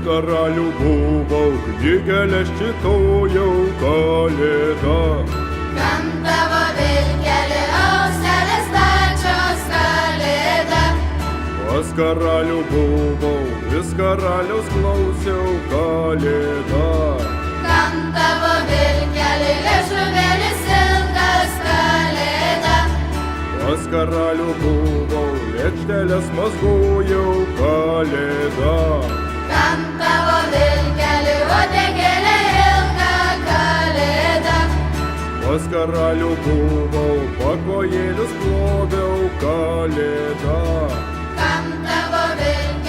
karalių buvau, knygelės čitujau kalėda. Kam tavo vilkelį auselės pačios kalėda. Pas karalių buvau, vis karaliaus klausiau kalėda. Kam tavo vilkelį liežuvėlis ilgas kalėda. Pas karalių buvau, lėkštelės mazgojau kalėda. Kam tavo vilkelį uodegėlė ilga kalėda. Pas karalių buvau, pakojėlius ploviau kalėda. Kam tavo vilkelį